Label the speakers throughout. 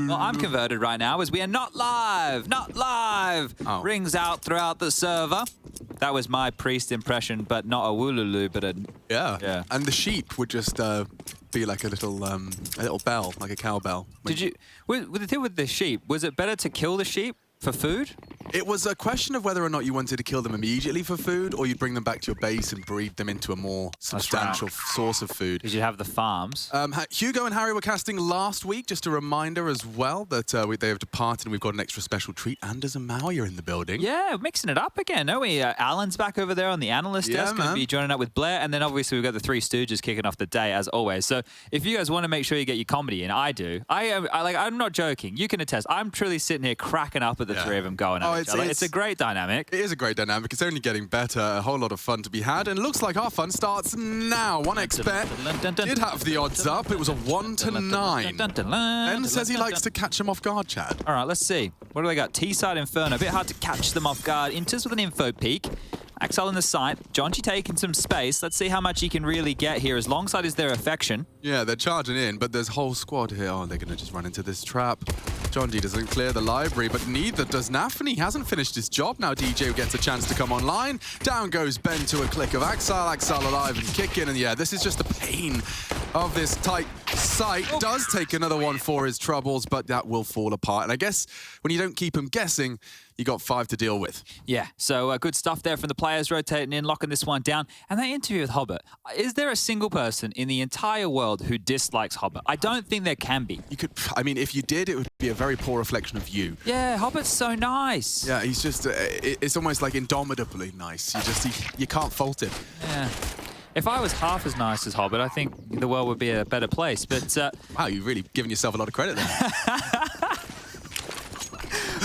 Speaker 1: Well, I'm converted right now as we are not live. Not live.
Speaker 2: Oh.
Speaker 1: Rings out throughout the server. That was my priest impression, but not a woolulu, but a...
Speaker 2: Yeah. And the sheep would just be like a little bell, like a cowbell.
Speaker 1: Did you... With the thing with the sheep, was it better to kill the sheep for food?
Speaker 2: It was a question of whether or not you wanted to kill them immediately for food, or you'd bring them back to your base and breed them into a more substantial source of food.
Speaker 1: Because you'd have the farms.
Speaker 2: Hugo and Harry were casting last week. Just a reminder as well that they have departed and we've got an extra special treat. Anders and Mao, you're in the building.
Speaker 1: Yeah, mixing it up again, don't we? Alan's back over there on the analyst desk, going to be joining up with Blair. And then obviously we've got the Three Stooges kicking off the day, as always. So if you guys want to make sure you get your comedy in, I do. I'm not joking. You can attest. I'm truly sitting here cracking up at the three of them going at each other. It's a great dynamic.
Speaker 2: It is a great dynamic. It's only getting better. A whole lot of fun to be had. And it looks like our fun starts now. 1xBet did have the odds up. It was a 1-9. Ben says he likes to catch them off guard, Chad.
Speaker 1: All right, let's see. What do they got? T-side Inferno. A bit hard to catch them off guard. Inters with an info peek. Axel in the site. Jonji taking some space. Let's see how much he can really get here. As longside is their affection. Yeah,
Speaker 2: they're charging in, but there's a whole squad here. Oh, they're going to just run into this trap. Jonji doesn't clear the library, but neither does Nafany. He hasn't finished his job. Now DJ gets a chance to come online. Down goes Ben to a click of Axel. Axel alive and kicking. And yeah, this is just the pain of this tight site. Does take another one for his troubles, but that will fall apart. And I guess when you don't keep him guessing, you got 5 to deal with. Yeah, so good stuff there from the players rotating in, locking this one down. And that interview with Hobbit. Is there a single person in the entire world who dislikes Hobbit? I don't think there can be. You could, I mean, if you did, it would be a very poor reflection of you.
Speaker 1: Yeah, Hobbit's so nice.
Speaker 2: Yeah, he's just, it's almost like indomitably nice. You can't fault him.
Speaker 1: Yeah. If I was half as nice as Hobbit, I think the world would be a better place. But
Speaker 2: wow, you've really given yourself a lot of credit there.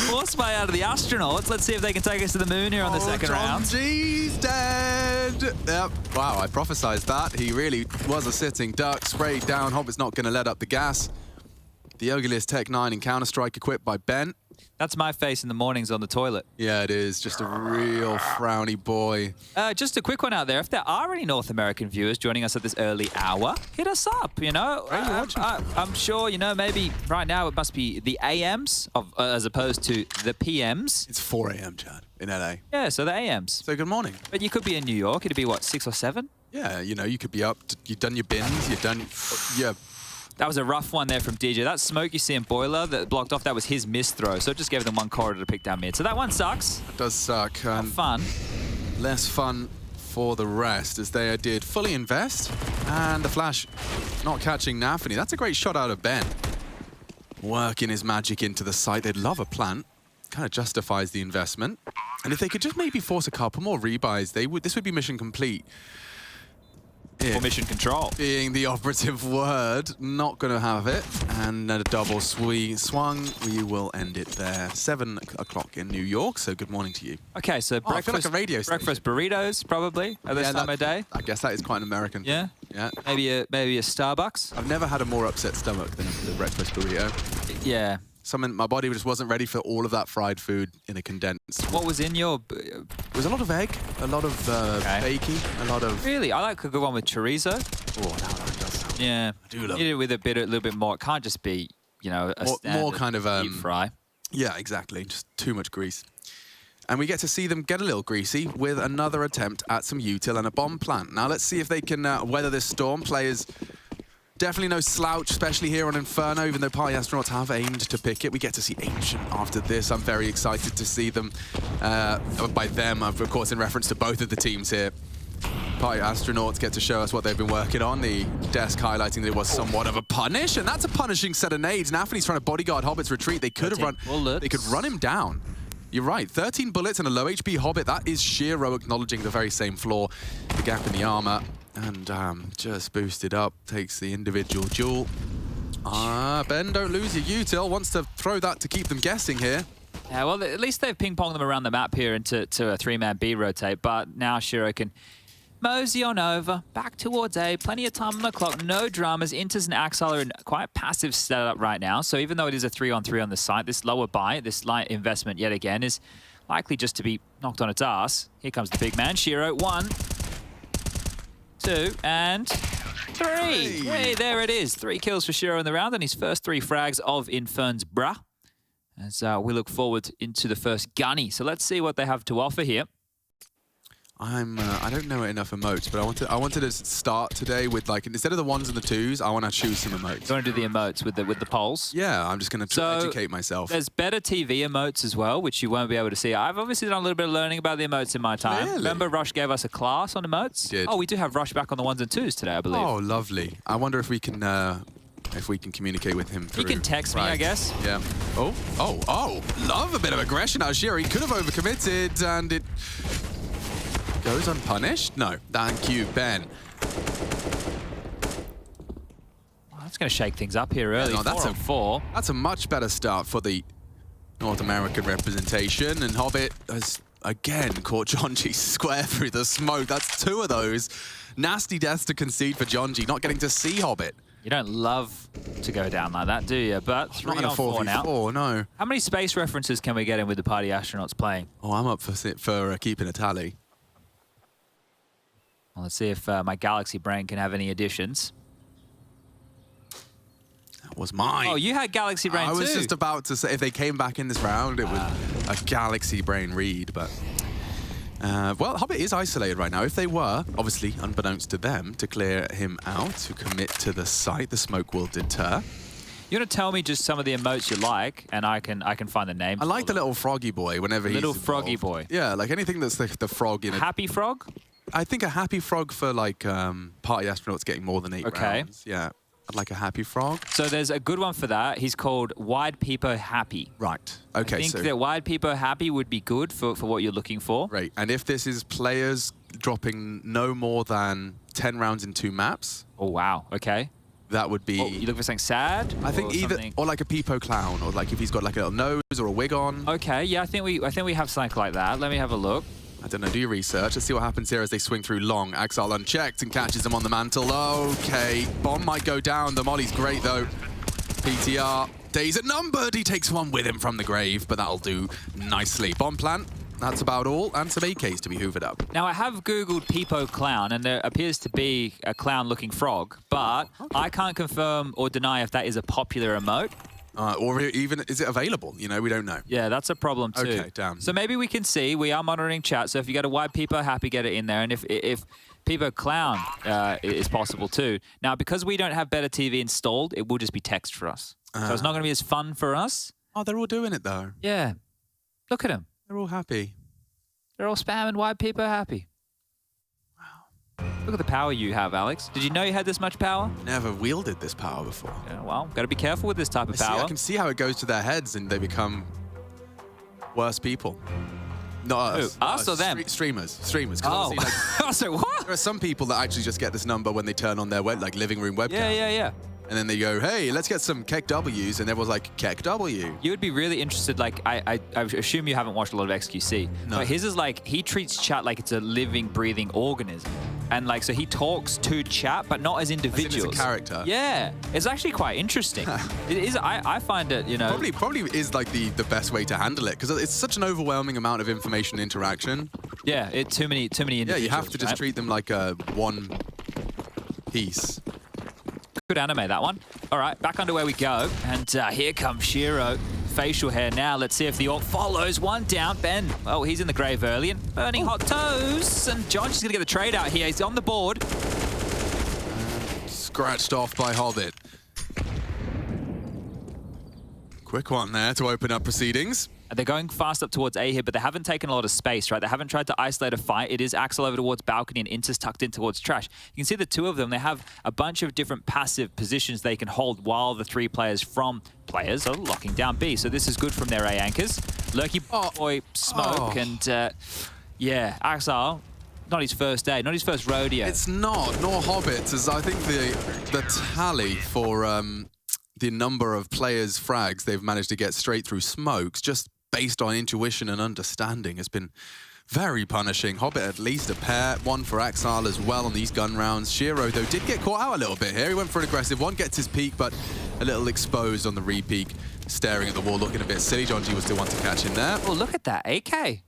Speaker 1: Force play out of the astronauts. Let's see if they can take us to the moon here on the second round.
Speaker 2: Jonji's dead. Yep. Wow, I prophesized that. He really was a sitting duck. Sprayed down. Hobbit's not going to let up the gas. The ugliest Tech 9 in Counter-Strike equipped by Ben.
Speaker 1: That's my face in the mornings on the toilet.
Speaker 2: Yeah, it is. Just a real frowny boy.
Speaker 1: Just a quick one out there. If there are any North American viewers joining us at this early hour, hit us up, you know. I'm sure, you know, maybe right now it must be the AMs as opposed to the PMs.
Speaker 2: It's 4 a.m., Chad, in LA.
Speaker 1: Yeah, so the AMs.
Speaker 2: So good morning.
Speaker 1: But you could be in New York. It'd be, what, 6 or 7?
Speaker 2: Yeah, you know, you could be up. You've done your bins. You've done... Yeah.
Speaker 1: That was a rough one there from DJ. That smoke you see in Boiler that blocked off, that was his missed throw. So it just gave them one corridor to pick down mid. So that one sucks.
Speaker 2: It does suck.
Speaker 1: Not fun.
Speaker 2: Less fun for the rest as they did fully invest. And the flash not catching Nafany. That's a great shot out of Ben. Working his magic into the site. They'd love a plant. Kind of justifies the investment. And if they could just maybe force a couple more rebuys, this would be mission complete.
Speaker 1: Or mission control.
Speaker 2: Being the operative word, not going to have it. And a double swung. We will end it there. 7 o'clock in New York, so good morning to you.
Speaker 1: Okay, so breakfast,
Speaker 2: I feel like a radio station.
Speaker 1: Breakfast burritos, probably, at this time of day.
Speaker 2: I guess that is quite an American thing.
Speaker 1: Yeah? Maybe a Starbucks?
Speaker 2: I've never had a more upset stomach than the breakfast burrito.
Speaker 1: Yeah.
Speaker 2: My body just wasn't ready for all of that fried food in a condensed.
Speaker 1: What was in your...
Speaker 2: There was a lot of egg, a lot of bacon, a lot of...
Speaker 1: Really? I like a good one with chorizo.
Speaker 2: Oh, now that does sound...
Speaker 1: Yeah.
Speaker 2: I do love
Speaker 1: it. With a little bit more. It can't just be, you know, a standard
Speaker 2: more kind of
Speaker 1: deep fry.
Speaker 2: Yeah, exactly. Just too much grease. And we get to see them get a little greasy with another attempt at some util and a bomb plant. Now let's see if they can weather this storm. Players... Definitely no slouch, especially here on Inferno, even though Party Astronauts have aimed to pick it. We get to see Ancient after this. I'm very excited to see them. By them, of course, in reference to both of the teams here. Party Astronauts get to show us what they've been working on. The desk highlighting that it was somewhat of a punish, and that's a punishing set of nades. Nafany's trying to bodyguard Hobbit's retreat. They could have they could run him down. You're right, 13 bullets and a low HP Hobbit. That is Shiro acknowledging the very same flaw. The gap in the armor. And just boosted up, takes the individual duel. Ben, don't lose your util. Wants to throw that to keep them guessing here.
Speaker 1: Yeah, well, at least they've ping-ponged them around the map here into a 3-man B rotate. But now Shiro can mosey on over, back towards A. Plenty of time on the clock, no dramas. Inters and Axel are in quite passive setup right now. So even though it is a 3-on-3 on the site, this lower buy, this light investment yet again is likely just to be knocked on its ass. Here comes the big man, Shiro. 1, 2, and 3. Hey, there it is. 3 kills for Shiro in the round and his first 3 frags of Infern's bruh. As we look forward into the first gunny. So let's see what they have to offer here.
Speaker 2: I don't know enough emotes, but I wanted to start today with, like, instead of the 1s and the 2s, I want to choose some emotes.
Speaker 1: You want to do the emotes with the polls?
Speaker 2: Yeah, I'm just going to educate myself.
Speaker 1: There's better TV emotes as well, which you won't be able to see. I've obviously done a little bit of learning about the emotes in my time.
Speaker 2: Really?
Speaker 1: Remember Rush gave us a class on emotes?
Speaker 2: Did.
Speaker 1: Oh, we do have Rush back on the 1s and 2s today, I believe.
Speaker 2: Oh, lovely. I wonder if we can communicate with him through.
Speaker 1: He can text me, I guess.
Speaker 2: Yeah. Oh, love a bit of aggression out of Shiro. He could have overcommitted, and it goes unpunished? No. Thank you, Ben.
Speaker 1: Well, that's going to shake things up here early.
Speaker 2: Yeah, no,
Speaker 1: 4 on 4.
Speaker 2: That's a much better start for the North American representation, and Hobbit has again caught Jonji square through the smoke. That's 2 of those. Nasty deaths to concede for Jonji, not getting to see Hobbit.
Speaker 1: You don't love to go down like that, do you? But 3 on 4 now.
Speaker 2: No.
Speaker 1: How many space references can we get in with the party astronauts playing?
Speaker 2: Oh, I'm up for keeping a tally.
Speaker 1: Well, let's see if my Galaxy brain can have any additions.
Speaker 2: That was mine.
Speaker 1: Oh, you had Galaxy brain too.
Speaker 2: I was just about to say, if they came back in this round, it was a Galaxy brain read, but... well, Hobbit is isolated right now. If they were, obviously, unbeknownst to them, to clear him out, to commit to the site, the smoke will deter.
Speaker 1: You want to tell me just some of the emotes you like, and I can find the name.
Speaker 2: I like the little froggy boy whenever he's
Speaker 1: Little
Speaker 2: involved.
Speaker 1: froggy boy.
Speaker 2: Yeah, like anything that's the frog in it.
Speaker 1: Happy frog?
Speaker 2: I think a happy frog for, like, party astronauts getting more than 8 rounds. Yeah, I'd like a happy frog.
Speaker 1: So there's a good one for that. He's called Wide Peepo Happy.
Speaker 2: Right. Okay,
Speaker 1: I think that Wide Peepo Happy would be good for what you're looking for.
Speaker 2: Right, and if this is players dropping no more than 10 rounds in 2 maps...
Speaker 1: Oh, wow. Okay.
Speaker 2: That would be...
Speaker 1: Oh, you look for something sad?
Speaker 2: I think either...
Speaker 1: something...
Speaker 2: Or like a Peepo clown, or like if he's got like a little nose or a wig on.
Speaker 1: Okay, yeah, I think we have something like that. Let me have a look.
Speaker 2: I don't know, do your research. Let's see what happens here as they swing through long. Axel unchecked and catches him on the mantle. Okay, bomb might go down. The molly's great, though. PTR. Days at numbered. He takes one with him from the grave, but that'll do nicely. Bomb plant. That's about all, and some AKs to be hoovered up.
Speaker 1: Now, I have Googled Peepo Clown, and there appears to be a clown-looking frog, but I can't confirm or deny if that is a popular emote.
Speaker 2: Or even, is it available? You know, we don't know.
Speaker 1: Yeah, that's a problem too.
Speaker 2: Okay, damn.
Speaker 1: So maybe we can see, we are monitoring chat, so if you go to Wide Peepo Happy, get it in there, and if Peepo Clown is possible too. Now, because we don't have better TV installed, it will just be text for us. So it's not going to be as fun for us.
Speaker 2: Oh, they're all doing it though.
Speaker 1: Yeah. Look at them.
Speaker 2: They're all happy.
Speaker 1: They're all spamming Wide Peepo Happy. Look at the power you have, Alex. Did you know you had this much power?
Speaker 2: Never wielded this power before.
Speaker 1: Yeah, well, got to be careful with this type of power.
Speaker 2: I can see how it goes to their heads and they become worse people. Not us.
Speaker 1: Us or them?
Speaker 2: Streamers. 'Cause
Speaker 1: Oh.
Speaker 2: obviously, like,
Speaker 1: So what?
Speaker 2: there are some people that actually just get this number when they turn on their living room webcam.
Speaker 1: Yeah.
Speaker 2: And then they go, hey, let's get some Keck W's. And everyone's like, Keck W.
Speaker 1: You would be really interested, like, I assume you haven't watched a lot of XQC.
Speaker 2: No.
Speaker 1: But his is like, he treats chat like it's a living, breathing organism. And like, so he talks to chat, but not as individuals.
Speaker 2: As a character.
Speaker 1: Yeah. It's actually quite interesting. It is, I find it, you know.
Speaker 2: Probably is like the best way to handle it, because it's such an overwhelming amount of information and interaction.
Speaker 1: Yeah, too many individuals.
Speaker 2: Yeah, you have to just
Speaker 1: right?
Speaker 2: treat them like one piece.
Speaker 1: Good anime, that one. All right, back under where we go. And here comes Shiro. Facial hair now. Let's see if the ult follows. One down. Ben, oh, he's in the grave early and burning hot toes. And John's just going to get the trade out here. He's on the board.
Speaker 2: Scratched off by Hobbit. Quick one there to open up proceedings.
Speaker 1: They're going fast up towards A here, but they haven't taken a lot of space, right? They haven't tried to isolate a fight. It is Axel over towards balcony and Intis tucked in towards trash. You can see the 2 of them. They have a bunch of different passive positions they can hold while the 3 players from players are locking down B. So this is good from their A anchors. Lurky boy smoke and yeah, Axel. Not his first day, not his first rodeo.
Speaker 2: It's not, nor Hobbit, as I think the tally for the number of players' frags they've managed to get straight through smokes, just based on intuition and understanding, has been very punishing. Hobbit at least a pair, one for Axel as well on these gun rounds. Shiro, though, did get caught out a little bit here. He went for an aggressive one, gets his peek, but a little exposed on the re-peek, staring at the wall, looking a bit silly. Jonji was still one to catch in there.
Speaker 1: Oh, look at that, AK.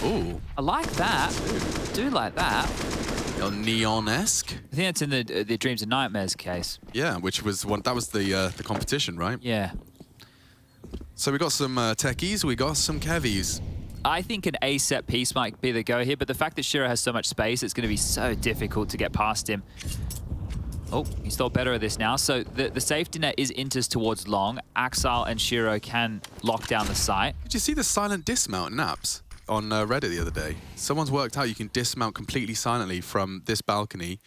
Speaker 2: Ooh.
Speaker 1: I like that. Do like that.
Speaker 2: neon-esque.
Speaker 1: I think that's in the Dreams and Nightmares case.
Speaker 2: Yeah, which was one. That was the competition, right?
Speaker 1: Yeah.
Speaker 2: So we got some techies, we got some kevies.
Speaker 1: I think an A set piece might be the go here, but the fact that Shiro has so much space, it's going to be so difficult to get past him. Oh, he's thought better of this now. So the safety net is Inters towards long. Axile and Shiro can lock down the site.
Speaker 2: Did you see the silent dismount naps on Reddit the other day? Someone's worked out you can dismount completely silently from this balcony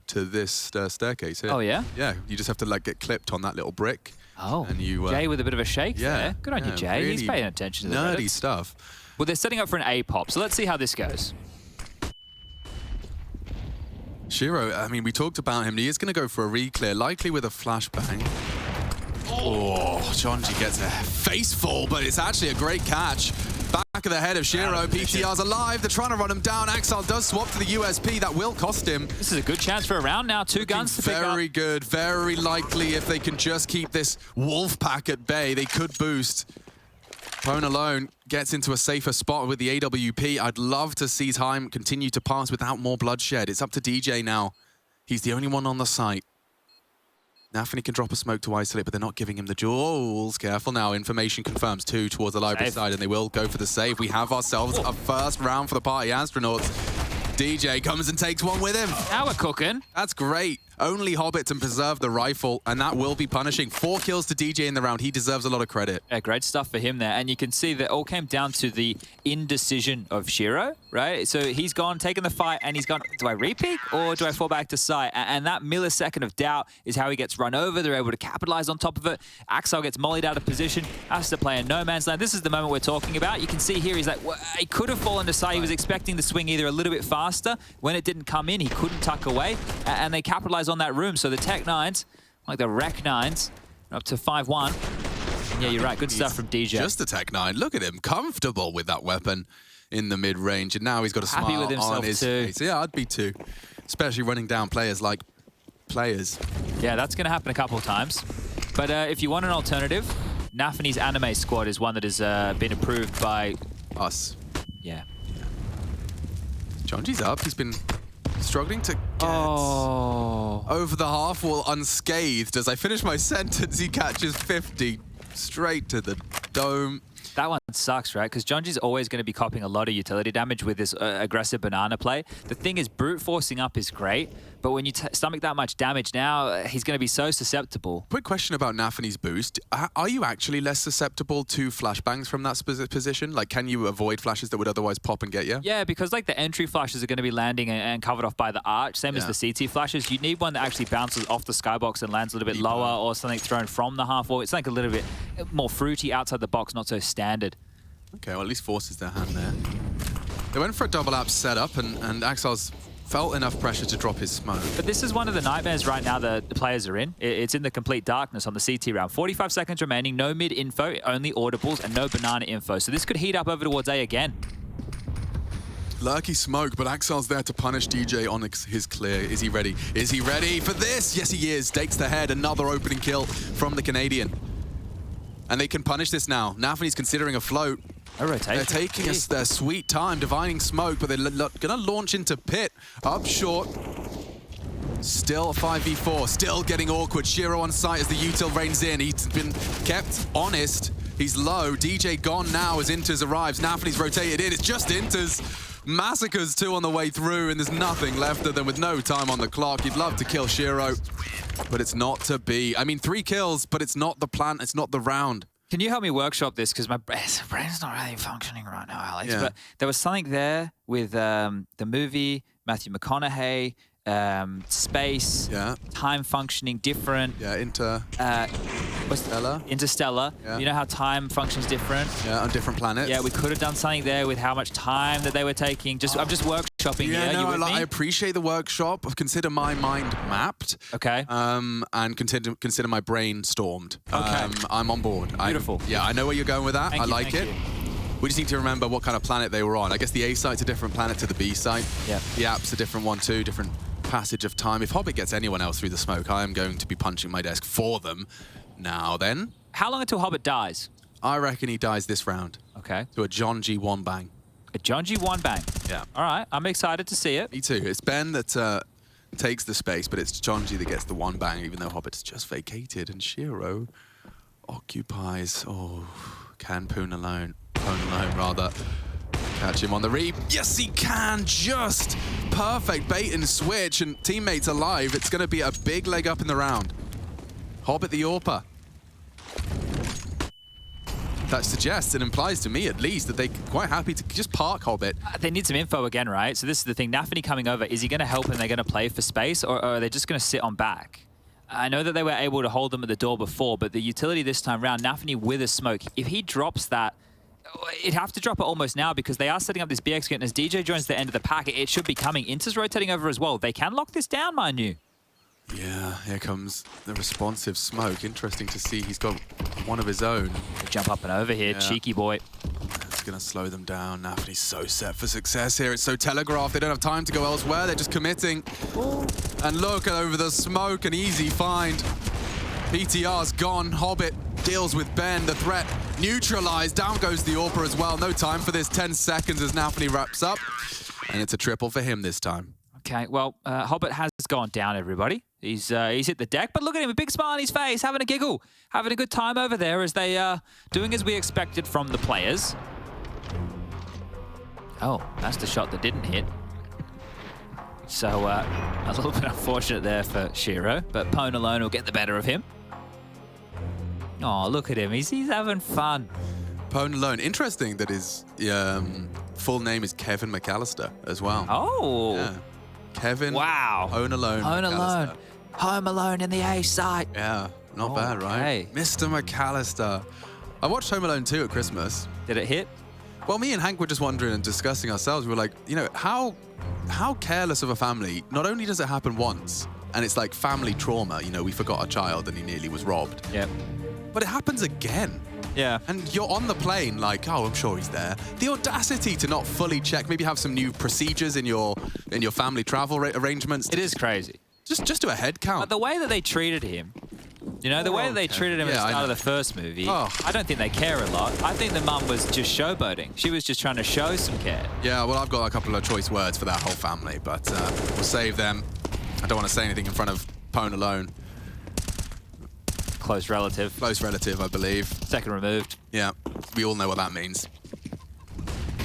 Speaker 2: to this staircase here.
Speaker 1: Oh, yeah?
Speaker 2: Yeah, you just have to like get clipped on that little brick.
Speaker 1: Oh,
Speaker 2: and you,
Speaker 1: Jay with a bit of a shake there. Good on you, Jay.
Speaker 2: Really
Speaker 1: He's paying attention to the
Speaker 2: nerdy
Speaker 1: Reddits.
Speaker 2: stuff.
Speaker 1: Well, they're setting up for an A pop, so let's see how this goes.
Speaker 2: Shiro, I mean, we talked about him. He is going to go for a re-clear, likely with a flashbang. Oh, Jonji gets a face full, but it's actually a great catch. Back of the head of Shiro. PTR's alive. They're trying to run him down. Axile does swap to the USP. That will cost him.
Speaker 1: This is a good chance for a round now. Two guns to pick up.
Speaker 2: Very good. Very likely if they can just keep this wolf pack at bay, they could boost. Prone alone gets into a safer spot with the AWP. I'd love to see time continue to pass without more bloodshed. It's up to DJ now. He's the only one on the site. Nafany can drop a smoke to isolate, but they're not giving him the jewels. Careful now. Information confirms 2 towards the library side, and they will go for the save. We have ourselves a first round for the party astronauts. DJ comes and takes one with him.
Speaker 1: Now we're cooking.
Speaker 2: That's great. Only Hobbit to preserve the rifle, and that will be punishing. 4 kills to DJ in the round. He deserves a lot of credit.
Speaker 1: Yeah, great stuff for him there. And you can see that it all came down to the indecision of Shiro, right? So he's gone, taken the fight, and he's gone, do I re-peek or do I fall back to site? And that millisecond of doubt is how he gets run over. They're able to capitalize on top of it. Axile gets mollied out of position, has to play in no man's land. This is the moment we're talking about. You can see here, he's like, well, he could have fallen to site. He was expecting the swing either a little bit faster. When it didn't come in, he couldn't tuck away. And they capitalize on that room. So the Tech 9s, like the Rec 9s, are up to 5-1. Yeah, you're right. Good stuff from DJ.
Speaker 2: Just a Tech 9. Look at him. Comfortable with that weapon in the mid-range. And now he's got a smile on his face. Yeah, I'd be too. Especially running down players like players.
Speaker 1: Yeah, that's going to happen a couple of times. But if you want an alternative, Nafany's anime squad is one that has been approved by
Speaker 2: us.
Speaker 1: Yeah.
Speaker 2: Jonji's up. He's been struggling to get over the half wall unscathed. As I finish my sentence, he catches 50 straight to the dome.
Speaker 1: That one sucks, right? Because Jonji's always going to be copping a lot of utility damage with this aggressive banana play. The thing is, brute forcing up is great, but when you stomach that much damage now, he's going to be so susceptible.
Speaker 2: Quick question about Nafany's boost. Are you actually less susceptible to flashbangs from that position? Like, can you avoid flashes that would otherwise pop and get you?
Speaker 1: Yeah, because like the entry flashes are going to be landing and covered off by the arch, same as the CT flashes. You need one that actually bounces off the skybox and lands a little bit lower, or something thrown from the half wall. It's like a little bit more fruity outside the box, not so standard.
Speaker 2: Okay, well, at least forces their hand there. They went for a double app setup, and Axile's felt enough pressure to drop his smoke.
Speaker 1: But this is one of the nightmares right now that the players are in. It's in the complete darkness on the CT round. 45 seconds remaining, no mid info, only audibles, and no banana info. So this could heat up over towards A again.
Speaker 2: Lurky smoke, but Axile's there to punish DJ on his clear. Is he ready? Is he ready for this? Yes, he is. Takes the head. Another opening kill from the Canadian. And they can punish this now. Nafany's considering a float.
Speaker 1: A rotation.
Speaker 2: They're taking their sweet time, divining smoke, but they're going to launch into pit. Up short. Still 5v4. Still getting awkward. Shiro on site as the util reigns in. He's been kept honest. He's low. DJ gone now as Inters arrives. Nafany's rotated in. It's just Inters. Massacres 2 on the way through, and there's nothing left of them with no time on the clock. You'd love to kill Shiro, but it's not to be. I mean, 3 kills, but it's not the plan. It's not the round.
Speaker 1: Can you help me workshop this? Because my brain's not really functioning right now, Alex.
Speaker 2: Yeah.
Speaker 1: But there was something there with the movie, Matthew McConaughey, space, time functioning different.
Speaker 2: Yeah, Interstellar.
Speaker 1: Yeah. You know how time functions different?
Speaker 2: Yeah, on different planets.
Speaker 1: Yeah, we could have done something there with how much time that they were taking. I'm just workshopping here.
Speaker 2: No,
Speaker 1: you with me?
Speaker 2: I appreciate the workshop. Consider my mind mapped.
Speaker 1: Okay.
Speaker 2: And consider my brain stormed.
Speaker 1: Okay.
Speaker 2: I'm on board.
Speaker 1: Beautiful.
Speaker 2: I know where you're going with that.
Speaker 1: Thank
Speaker 2: I
Speaker 1: you,
Speaker 2: like it. We just need to remember what kind of planet they were on. I guess the A site's a different planet to the B site.
Speaker 1: Yeah.
Speaker 2: The app's a different one too, different passage of time. If Hobbit gets anyone else through the smoke, I am going to be punching my desk for them. Now then.
Speaker 1: How long until Hobbit dies?
Speaker 2: I reckon he dies this round.
Speaker 1: Okay.
Speaker 2: To a Jonji one bang.
Speaker 1: A Jonji one bang.
Speaker 2: Yeah.
Speaker 1: All right, I'm excited to see it.
Speaker 2: Me too. It's Ben that takes the space, but it's Jonji that gets the one bang, even though Hobbit's just vacated, and Shiro occupies. Oh, can Poon alone, rather, catch him on the reap? Yes, he can. Just perfect bait and switch, and teammates alive. It's going to be a big leg up in the round. Hobbit the AWPer. That suggests and implies to me, at least, that they're quite happy to just park Hobbit.
Speaker 1: They need some info again, right? So this is the thing. Nafany coming over, is he going to help and they're going to play for space, or are they just going to sit on back? I know that they were able to hold them at the door before, but the utility this time round, Nafany with a smoke, if he drops that, it'd have to drop it almost now because they are setting up this BX kit, and as DJ joins the end of the pack, it should be coming. Inter's rotating over as well. They can lock this down, mind you.
Speaker 2: Yeah, here comes the responsive smoke. Interesting to see he's got one of his own.
Speaker 1: Jump up and over here, cheeky boy.
Speaker 2: It's going to slow them down. Nafany's so set for success here. It's so telegraphed. They don't have time to go elsewhere. They're just committing. Ooh. And look at over the smoke, an easy find. PTR's gone. Hobbit deals with Ben. The threat neutralized. Down goes the AWPer as well. No time for this. 10 seconds as Nafany wraps up. And it's a triple for him this time.
Speaker 1: Okay, well, Hobbit has gone down, everybody. He's hit the deck, but look at him, a big smile on his face, having a giggle, having a good time over there as they are doing as we expected from the players. Oh, that's the shot that didn't hit. So a little bit unfortunate there for Shiro, but Poon alone will get the better of him. Oh, look at him, he's having fun.
Speaker 2: Poon alone. Interesting that his full name is Kevin McAllister as well.
Speaker 1: Oh.
Speaker 2: Yeah. Kevin.
Speaker 1: Wow.
Speaker 2: Poon alone.
Speaker 1: Poon alone. Home alone in the A site.
Speaker 2: Yeah, not bad, right? Mr. McAllister. I watched Home Alone 2 at Christmas.
Speaker 1: Did it hit?
Speaker 2: Well, me and Hank were just wondering and discussing ourselves. We were like, you know, how careless of a family, not only does it happen once, and it's like family trauma, you know, we forgot a child and he nearly was robbed.
Speaker 1: Yep.
Speaker 2: But it happens again.
Speaker 1: Yeah.
Speaker 2: And you're on the plane like, oh, I'm sure he's there. The audacity to not fully check, maybe have some new procedures in your family travel arrangements.
Speaker 1: It is crazy.
Speaker 2: Just do a head count.
Speaker 1: But the way that they treated him, you know, the way that they treated him at the start of the first movie, I don't think they care a lot. I think the mum was just showboating. She was just trying to show some care.
Speaker 2: Yeah, well, I've got a couple of choice words for that whole family, but we'll save them. I don't want to say anything in front of Poon alone.
Speaker 1: Close relative. Close
Speaker 2: relative, I believe.
Speaker 1: Second removed.
Speaker 2: Yeah, we all know what that means.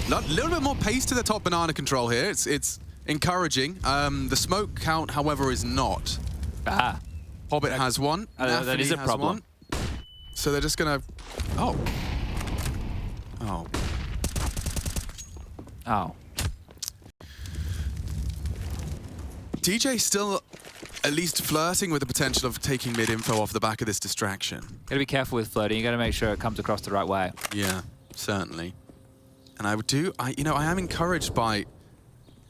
Speaker 2: A little bit more pace to the top banana control here. It's encouraging. The smoke count, however, is not.
Speaker 1: Ah.
Speaker 2: Hobbit has one.
Speaker 1: That is a problem.
Speaker 2: So they're just gonna. Oh. Oh.
Speaker 1: Oh.
Speaker 2: DJ still at least flirting with the potential of taking mid-info off the back of this distraction.
Speaker 1: Gotta be careful with flirting. You gotta make sure it comes across the right way.
Speaker 2: Yeah, certainly. And I am encouraged by.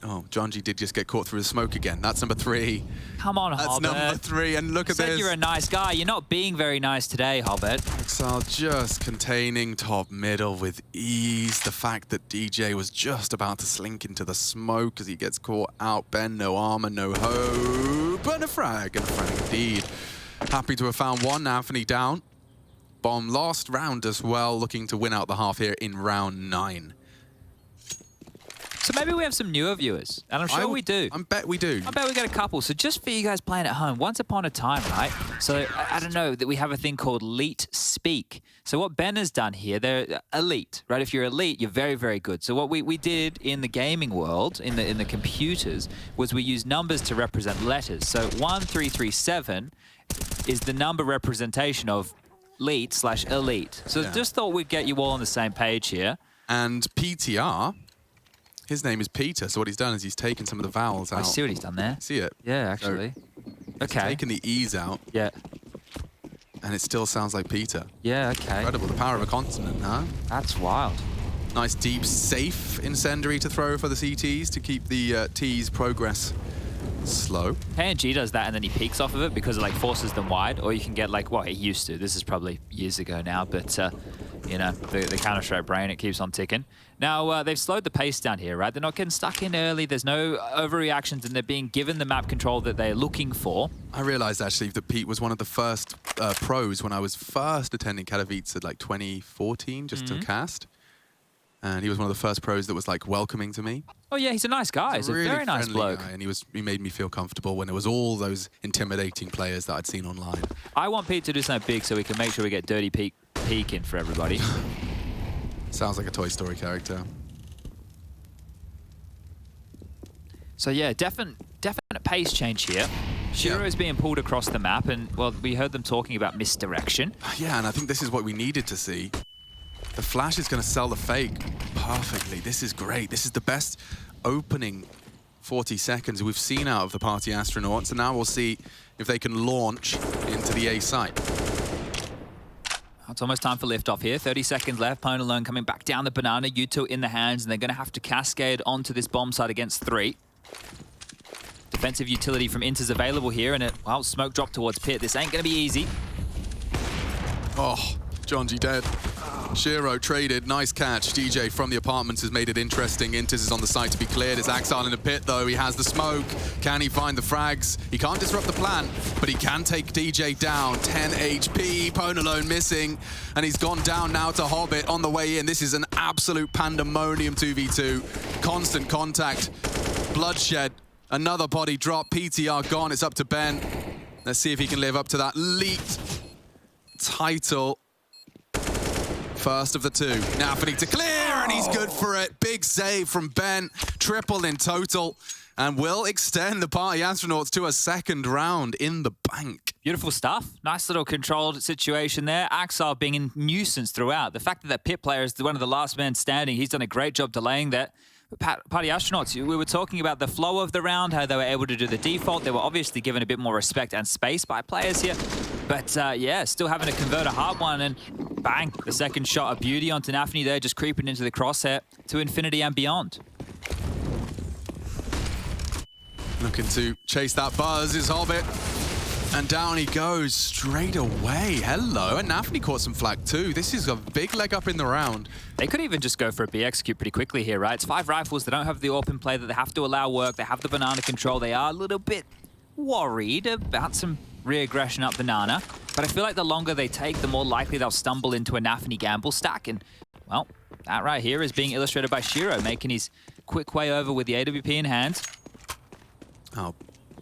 Speaker 2: Oh, Jonji did just get caught through the smoke again. That's number 3.
Speaker 1: Come on, Hobbit.
Speaker 2: That's number 3, and look at this.
Speaker 1: You said you're a nice guy. You're not being very nice today, Hobbit.
Speaker 2: Exile just containing top middle with ease. The fact that DJ was just about to slink into the smoke as he gets caught out. Ben, no armor, no hope, and a frag indeed. Happy to have found one. Nafany down. Bomb last round as well, looking to win out the half here in round 9.
Speaker 1: So maybe we have some newer viewers, and I'm sure we do.
Speaker 2: I bet we do.
Speaker 1: I bet we got a couple. So just for you guys playing at home, once upon a time, right? So I don't know, that we have a thing called Elite Speak. So what Ben has done here, they're elite, right? If you're elite, you're very, very good. So what we did in the gaming world, in the computers, was we used numbers to represent letters. So 1337 is the number representation of elite/elite. So just thought we'd get you all on the same page here.
Speaker 2: And PTR. His name is Peter, so what he's done is he's taken some of the vowels out.
Speaker 1: I see what he's done there.
Speaker 2: See it?
Speaker 1: Yeah, actually.
Speaker 2: So he's taken the E's out.
Speaker 1: Yeah.
Speaker 2: And it still sounds like Peter.
Speaker 1: Yeah, okay.
Speaker 2: Incredible, the power of a consonant, huh?
Speaker 1: That's wild.
Speaker 2: Nice, deep, safe incendiary to throw for the CTs to keep the T's progress slow.
Speaker 1: KNG does that and then he peeks off of it because it like forces them wide, or you can get like, well, he used to. This is probably years ago now, but you know, the Counter-Strike brain, it keeps on ticking. Now, they've slowed the pace down here, right? They're not getting stuck in early. There's no overreactions, and they're being given the map control that they're looking for.
Speaker 2: I realized, actually, that Pete was one of the first pros when I was first attending Katowice at, like, 2014, just to cast. And he was one of the first pros that was like welcoming to me.
Speaker 1: Oh yeah, he's a nice guy. He's a
Speaker 2: really
Speaker 1: very nice bloke.
Speaker 2: Guy, and he made me feel comfortable when it was all those intimidating players that I'd seen online.
Speaker 1: I want Pete to do something big so we can make sure we get Dirty Peek in for everybody.
Speaker 2: Sounds like a Toy Story character.
Speaker 1: So yeah, definite pace change here. Shiro is being pulled across the map, and well, we heard them talking about misdirection.
Speaker 2: Yeah, and I think this is what we needed to see. The flash is going to sell the fake perfectly. This is great. This is the best opening 40 seconds we've seen out of the Party Astronauts, and now we'll see if they can launch into the A site.
Speaker 1: It's almost time for liftoff here. 30 seconds left. Pwn alone coming back down the banana. U2 in the hands, and they're going to have to cascade onto this bomb site against 3. Defensive utility from Inters available here, and well, smoke drop towards Pit. This ain't going to be easy.
Speaker 2: Oh, John G dead. Shiro traded, nice catch. DJ from the apartments has made it interesting. Inters is on the site to be cleared. It's Axile in the pit though. He has the smoke. Can he find the frags? He can't disrupt the plan, but he can take DJ down. 10 HP, Pwn alone missing, and he's gone down now to Hobbit on the way in. This is an absolute pandemonium 2v2. Constant contact, bloodshed, another body drop, PTR gone. It's up to Ben. Let's see if he can live up to that leaked title. First of the 2. Nafany to clear, and he's good for it. Big save from Ben. Triple in total, and will extend the Party Astronauts to a second round in the bank.
Speaker 1: Beautiful stuff. Nice little controlled situation there. Axile being a nuisance throughout. The fact that that Pit player is one of the last men standing, he's done a great job delaying that. Party Astronauts, we were talking about the flow of the round, how they were able to do the default. They were obviously given a bit more respect and space by players here. But yeah, still having to convert a hard one, and bang, the second shot of beauty onto Nafany there, just creeping into the crosshair to infinity and beyond.
Speaker 2: Looking to chase that buzz is Hobbit. And down he goes straight away. Hello, and Nafany caught some flak too. This is a big leg up in the round.
Speaker 1: They could even just go for a B execute pretty quickly here, right? It's 5 rifles. They don't have the AWP in play that they have to allow work. They have the banana control. They are a little bit worried about some re-aggression up banana. But I feel like the longer they take, the more likely they'll stumble into a Nafany gamble stack. And, well, that right here is being illustrated by Shiro, making his quick way over with the AWP in hand.
Speaker 2: Oh,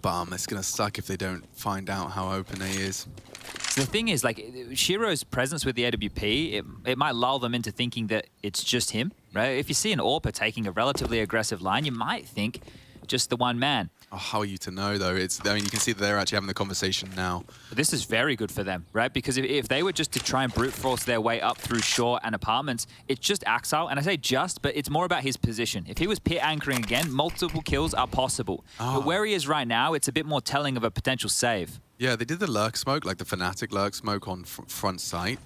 Speaker 2: bum. It's going to suck if they don't find out how open A is.
Speaker 1: So the thing is, like, Shiro's presence with the AWP, it might lull them into thinking that it's just him, right? If you see an AWPer taking a relatively aggressive line, you might think just the one man.
Speaker 2: Oh, how are you to know, though? I mean, you can see that they're actually having the conversation now.
Speaker 1: But this is very good for them, right? Because if they were just to try and brute force their way up through shore and apartments, it's just Axile. And I say just, but it's more about his position. If he was pit anchoring again, multiple kills are possible. Oh. But where he is right now, it's a bit more telling of a potential save.
Speaker 2: Yeah, they did the lurk smoke, like the Fnatic lurk smoke on front site.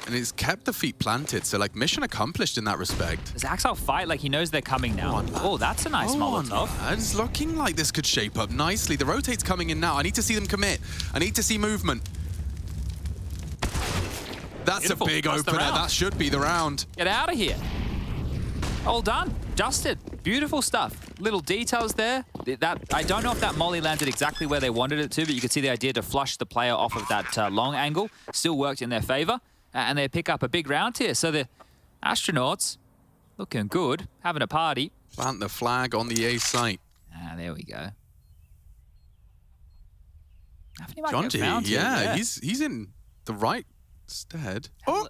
Speaker 2: And it's kept the feet planted, so like mission accomplished in that respect.
Speaker 1: Does Axile fight like he knows they're coming now? Oh, that's a nice Molotov.
Speaker 2: It's looking like this could shape up nicely. The rotate's coming in now. I need to see them commit. I need to see movement. That's beautiful. A big opener. That should be the round.
Speaker 1: Get out of here. All done. Dusted. Beautiful stuff. Little details there. I don't know if that molly landed exactly where they wanted it to, but you could see the idea to flush the player off of that long angle still worked in their favor. And they pick up a big round here. So the Astronauts looking good, having a party.
Speaker 2: Plant the flag on the A site.
Speaker 1: Ah, there we go.
Speaker 2: John G, yeah, he's in the right stead. Oh,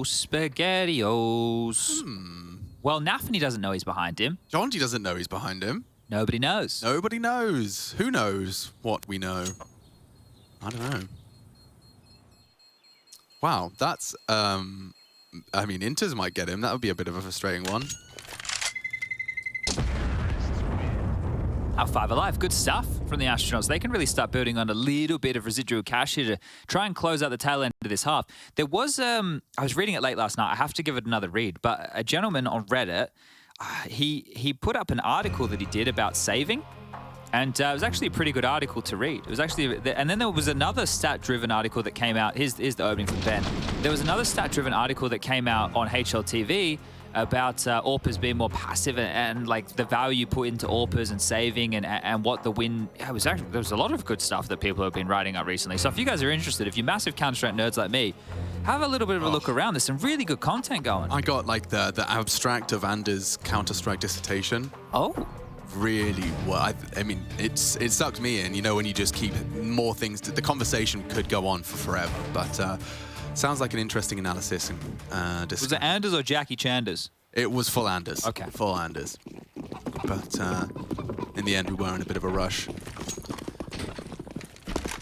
Speaker 1: SpaghettiOs. Well, Nafany doesn't know he's behind him.
Speaker 2: John G doesn't know he's behind him.
Speaker 1: Nobody knows.
Speaker 2: Nobody knows. Who knows what we know? I don't know. Wow, that's, I mean, Inters might get him. That would be a bit of a frustrating one.
Speaker 1: Our 5 alive, good stuff from the Astronauts. They can really start building on a little bit of residual cash here to try and close out the tail end of this half. There was, I was reading it late last night. I have to give it another read, but a gentleman on Reddit, he put up an article that he did about saving. And it was actually a pretty good article to read. It was actually, and then there was another stat-driven article that came out. Here's the opening from Ben. There was another stat-driven article that came out on HLTV about AWPers being more passive and like the value put into AWPers and saving and what the win. Yeah, there was a lot of good stuff that people have been writing up recently. So if you guys are interested, if you're massive Counter-Strike nerds like me, Have a little bit of a look around. There's some really good content going.
Speaker 2: I got like the abstract of Anders' Counter-Strike dissertation.
Speaker 1: Oh.
Speaker 2: Really well. I mean, it sucked me in, you know, when you just keep more things. The conversation could go on for forever, but sounds like an interesting analysis. And
Speaker 1: was it Anders or Jackie Chanders?
Speaker 2: It was full Anders.
Speaker 1: Okay.
Speaker 2: Full Anders. But in the end, we were in a bit of a rush.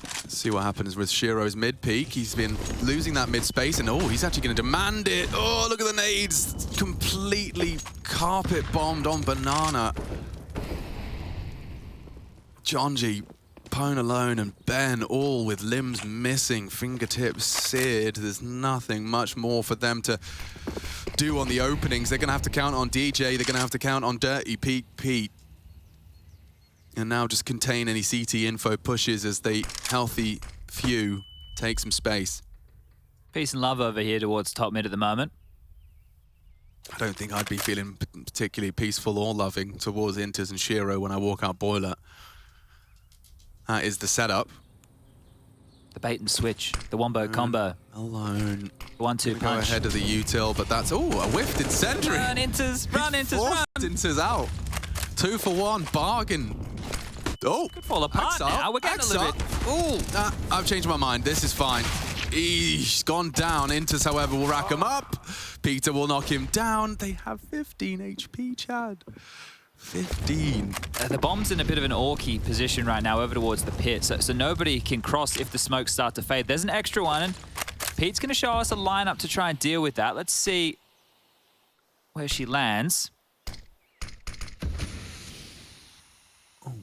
Speaker 2: Let's see what happens with Shiro's mid peak. He's been losing that mid space, and he's actually going to demand it. Oh, look at the nades. Completely carpet bombed on Banana. Jonji, Pone alone, and Ben all with limbs missing, fingertips seared. There's nothing much more for them to do on the openings. They're going to have to count on DJ. They're going to have to count on Dirty Pete. And now just contain any CT info pushes as the healthy few take some space.
Speaker 1: Peace and love over here towards top mid at the moment.
Speaker 2: I don't think I'd be feeling particularly peaceful or loving towards Inters and Shiro when I walk out Boiler. That is the setup.
Speaker 1: The bait and switch, the wombo combo.
Speaker 2: Alone.
Speaker 1: 1-2 punch.
Speaker 2: Go ahead of the util, but that's, a whiffed sentry.
Speaker 1: Run, Inters, run, Inters, run.
Speaker 2: Inters out. 2 for 1, bargain. Oh,
Speaker 1: could fall apart now. We're getting a little bit.
Speaker 2: Oh, I've changed my mind. This is fine. He's gone down. Inters, however, will rack him up. Peter will knock him down. They have 15 HP, Chad. 15.
Speaker 1: The bomb's in a bit of an orky position right now over towards the pit, so nobody can cross if the smokes start to fade. There's an extra one, and Pete's going to show us a lineup to try and deal with that. Let's see where she lands.
Speaker 2: Oh.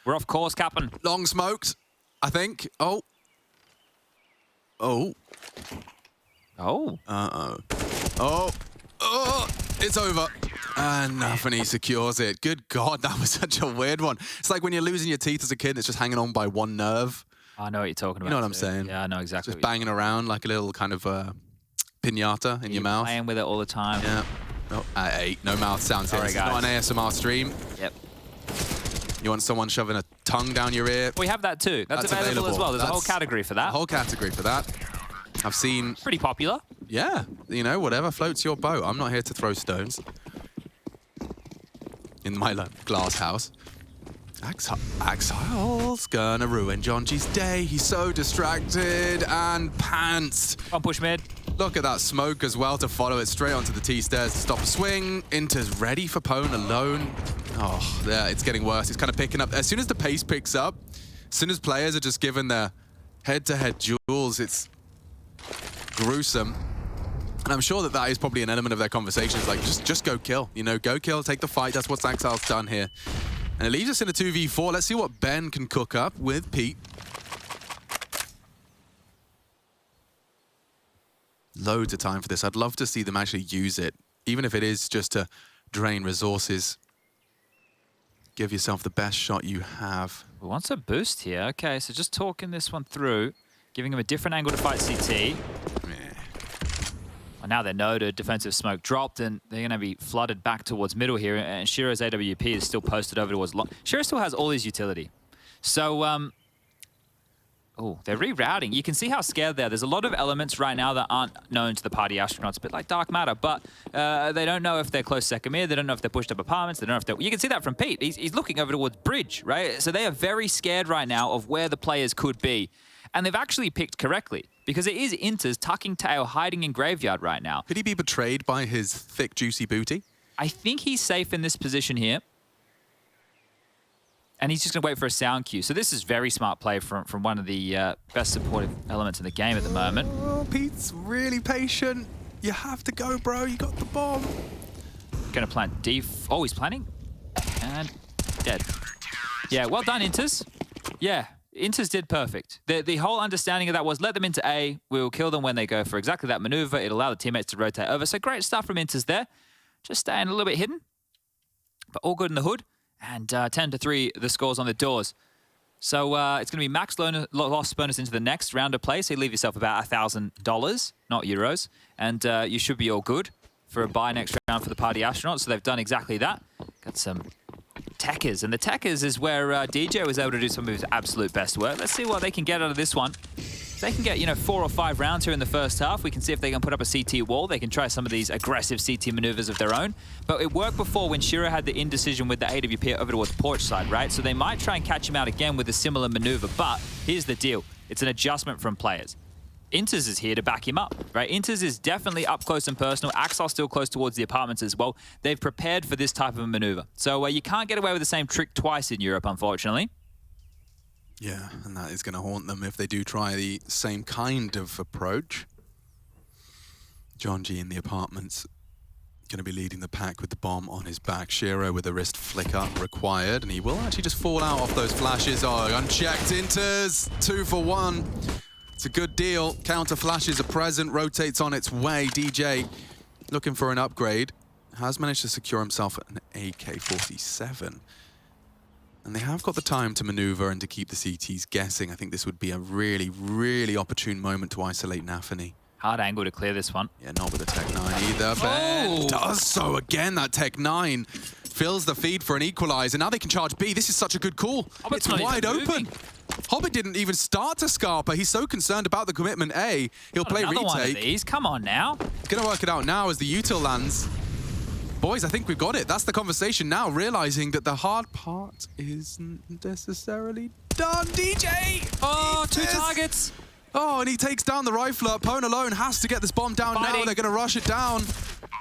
Speaker 1: We're off course, Captain.
Speaker 2: Long smoked, I think. Oh. It's over. And nothing, he secures it. Good God, that was such a weird one. It's like when you're losing your teeth as a kid, it's just hanging on by one nerve.
Speaker 1: I know what you're talking about.
Speaker 2: You know what I'm saying?
Speaker 1: Yeah, I know exactly.
Speaker 2: Just banging around like a little kind of piñata in your mouth.
Speaker 1: Playing with it all the time.
Speaker 2: Yeah. No, no mouth sounds here. It's not an ASMR stream.
Speaker 1: Yep.
Speaker 2: You want someone shoving a tongue down your ear?
Speaker 1: We have that too. That's available as well. There's a whole category for that.
Speaker 2: A whole category for that. I've seen...
Speaker 1: Pretty popular.
Speaker 2: Yeah. You know, whatever floats your boat. I'm not here to throw stones. In my glass house. Axile's gonna ruin Jonji's day. He's so distracted and pants.
Speaker 1: One push mid.
Speaker 2: Look at that smoke as well to follow it straight onto the T-stairs to stop a swing. Inter's ready for Pone alone. Oh, yeah, it's getting worse. It's kind of picking up. As soon as the pace picks up, as soon as players are just given their head-to-head duels, it's gruesome. And I'm sure that is probably an element of their conversations, like just go kill, you know, go kill, take the fight. That's what Exile's done here. And it leaves us in a 2v4. Let's see what Ben can cook up with Pete. Loads of time for this. I'd love to see them actually use it, even if it is just to drain resources. Give yourself the best shot you have.
Speaker 1: We want a boost here. Okay, so just talking this one through, giving him a different angle to fight CT. Well, now they're noted, defensive smoke dropped, and they're going to be flooded back towards middle here, and Shiro's AWP is still posted over towards long. Shiro still has all his utility. So, they're rerouting. You can see how scared they are. There's a lot of elements right now that aren't known to the party astronauts, a bit like Dark Matter, but they don't know if they're close second mid, they don't know if they're pushed up apartments, they don't know if they're... You can see that from Pete. He's looking over towards Bridge, right? So they are very scared right now of where the players could be. And they've actually picked correctly, because it is Inter's tucking tail, hiding in Graveyard right now.
Speaker 2: Could he be betrayed by his thick, juicy booty?
Speaker 1: I think he's safe in this position here. And he's just going to wait for a sound cue. So this is very smart play from one of the best supportive elements in the game at the moment.
Speaker 2: Oh, Pete's really patient. You have to go, bro. You got the bomb.
Speaker 1: Going to plant D. Oh, he's planting. And dead. Yeah, well done, Inters. Yeah. Inters did perfect. The whole understanding of that was let them into A, we'll kill them when they go for exactly that maneuver. It'll allow the teammates to rotate over. So great stuff from Inters there. Just staying a little bit hidden, but all good in the hood. And 10-3, the scores on the doors. So it's going to be max loss bonus into the next round of play. So you leave yourself about $1,000, not euros. And you should be all good for a buy next round for the party astronauts. So they've done exactly that. Got some techers, and the techers is where DJ was able to do some of his absolute best work. Let's see what they can get out of this one. If they can get, you know, 4 or 5 rounds here in the first half, we can see if they can put up a CT wall. They can try some of these aggressive CT maneuvers of their own. But it worked before when Shiro had the indecision with the AWP over towards porch side, right? So they might try and catch him out again with a similar maneuver. But here's the deal. It's an adjustment from players. Inters is here to back him up, right? Inters is definitely up close and personal. Axel still close towards the apartments as well. They've prepared for this type of a maneuver. So you can't get away with the same trick twice in Europe, unfortunately.
Speaker 2: Yeah, and that is going to haunt them if they do try the same kind of approach. John G in the apartments, going to be leading the pack with the bomb on his back. Shiro with a wrist flicker required, and he will actually just fall out off those flashes. Oh, unchecked Inters, 2 for 1. It's a good deal. Counter flashes are present, rotates on its way. DJ looking for an upgrade. Has managed to secure himself an AK-47. And they have got the time to maneuver and to keep the CTs guessing. I think this would be a really, really opportune moment to isolate Nafany.
Speaker 1: Hard angle to clear this one.
Speaker 2: Yeah, not with the Tech 9 either. Ben does so again. That Tech 9 fills the feed for an equalizer. Now they can charge B. This is such a good call.
Speaker 1: Hobbit's
Speaker 2: It's wide open. Hobbit didn't even start to Scarpa. He's so concerned about the commitment A. He'll play
Speaker 1: another
Speaker 2: retake.
Speaker 1: one of these. Come on now.
Speaker 2: Gonna work it out now as the util lands. Boys, I think we've got it. That's the conversation now, realizing that the hard part isn't necessarily done. DJ!
Speaker 1: Oh, 2 targets.
Speaker 2: Oh, and he takes down the rifler. Pone alone has to get this bomb down now. They're going to rush it down.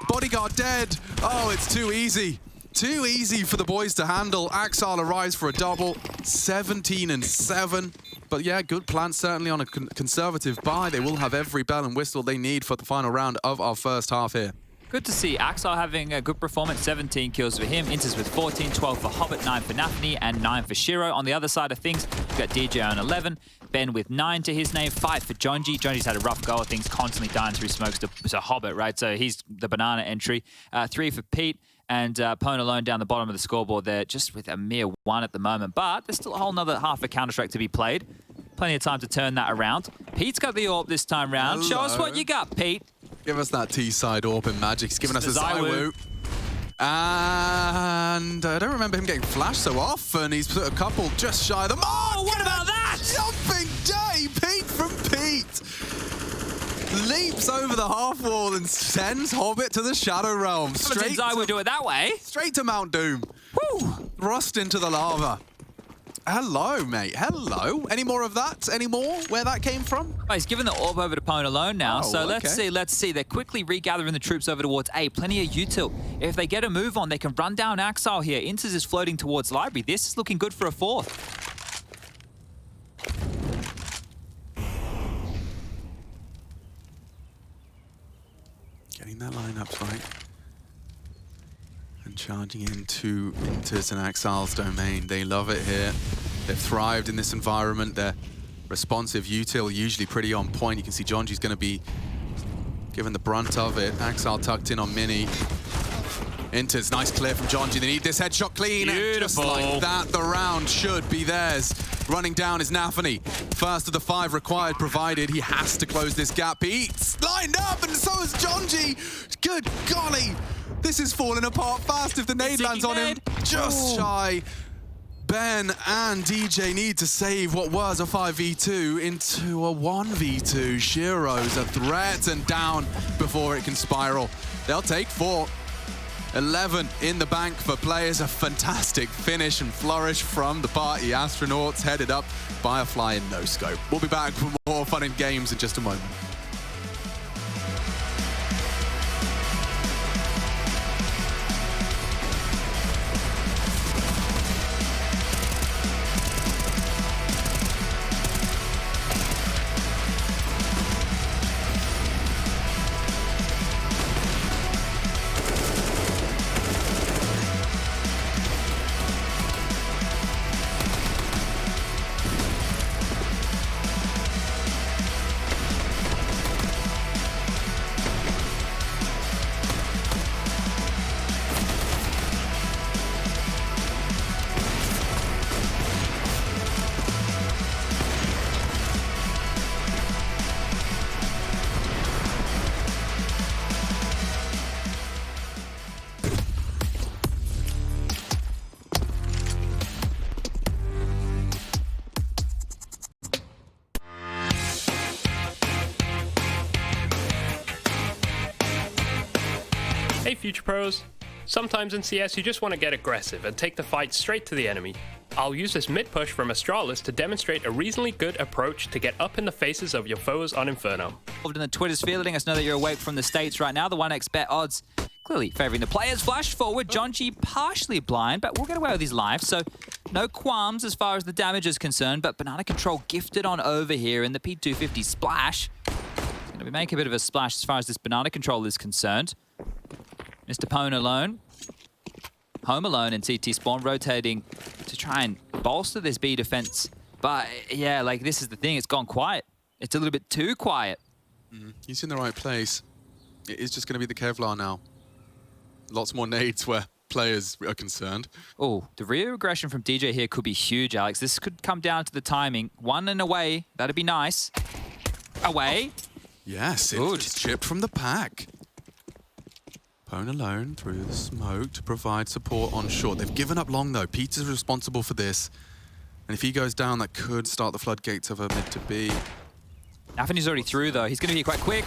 Speaker 2: Bodyguard dead. Oh, it's too easy. Too easy for the boys to handle. Axal arrives for a double. 17-7. But yeah, good plan, certainly on a conservative buy. They will have every bell and whistle they need for the final round of our first half here.
Speaker 1: Good to see Axel having a good performance, 17 kills for him. Inters with 14, 12 for Hobbit, 9 for Nafany, and 9 for Shiro. On the other side of things, we've got DJ on 11, Ben with 9 to his name, 5 for Jonji. Jonji's had a rough go of things, constantly dying through smokes to Hobbit, right? So he's the banana entry. 3 for Pete, and Pone alone down the bottom of the scoreboard there, just with a mere 1 at the moment. But there's still a whole nother half of Counter-Strike to be played. Plenty of time to turn that around. Pete's got the AWP this time round. Show us what you got, Pete.
Speaker 2: Give us that T-side AWP in Magic. He's giving us a Zywoo. And I don't remember him getting flashed so often. He's put a couple just shy of the mark.
Speaker 1: Oh, what about that?
Speaker 2: Jumping J, Pete from Pete. Leaps over the half wall and sends Hobbit to the Shadow Realm.
Speaker 1: Straight to Zywoo do it that way.
Speaker 2: Straight to Mount Doom.
Speaker 1: Woo.
Speaker 2: Thrust into the lava. Hello, mate. Hello. Any more of that? Any more? Where that came from?
Speaker 1: Oh, he's given the AWP over to Pone alone now.
Speaker 2: Oh,
Speaker 1: so
Speaker 2: okay.
Speaker 1: let's see. They're quickly regathering the troops over towards A. Plenty of util. If they get a move on, they can run down Axel here. Inters is floating towards Library. This is looking good for a 4th.
Speaker 2: Getting that lineup right. And charging into Inters and Axal's domain. They love it here. They've thrived in this environment. They're responsive util, usually pretty on point. You can see Jonji's going to be given the brunt of it. Axal tucked in on Mini. Inters, nice clear from Jonji. They need this headshot clean.
Speaker 1: Beautiful.
Speaker 2: And just like that, the round should be theirs. Running down is Nafany. First of the 5 required, provided he has to close this gap. He's lined up, and so is Jonji. Good golly. This is falling apart fast if the nade lands on him. Just shy. Ben and DJ need to save what was a 5v2 into a 1v2. Shiro's a threat and down before it can spiral. They'll take 4. 11 in the bank for players. A fantastic finish and flourish from the party astronauts, headed up by a flying no-scope. We'll be back for more fun and games in just a moment.
Speaker 3: Hey Future Pros! Sometimes in CS you just want to get aggressive and take the fight straight to the enemy. I'll use this mid push from Astralis to demonstrate a reasonably good approach to get up in the faces of your foes on Inferno.
Speaker 1: In the Twitter's sphere, letting us know that you're awake from the States right now. The 1x bet odds clearly favouring the players. Flash forward, Jonji partially blind, but we'll get away with his life, so no qualms as far as the damage is concerned, but Banana Control gifted on over here in the P250 splash. Going to be making a bit of a splash as far as this Banana Control is concerned. Mr. Pone alone. Home alone in CT spawn, rotating to try and bolster this B defense. But yeah, like this is the thing, it's gone quiet. It's a little bit too quiet.
Speaker 2: He's in the right place. It is just going to be the Kevlar now. Lots more nades where players are concerned.
Speaker 1: Oh, the rear aggression from DJ here could be huge, Alex. This could come down to the timing. One and away, that'd be nice. Away.
Speaker 2: Yes, it's chipped from the pack. Pone alone through the smoke to provide support on short. They've given up long though. Peter's responsible for this. And if he goes down, that could start the floodgates of a mid to B.
Speaker 1: Nafany's already through though. He's going to be quite quick.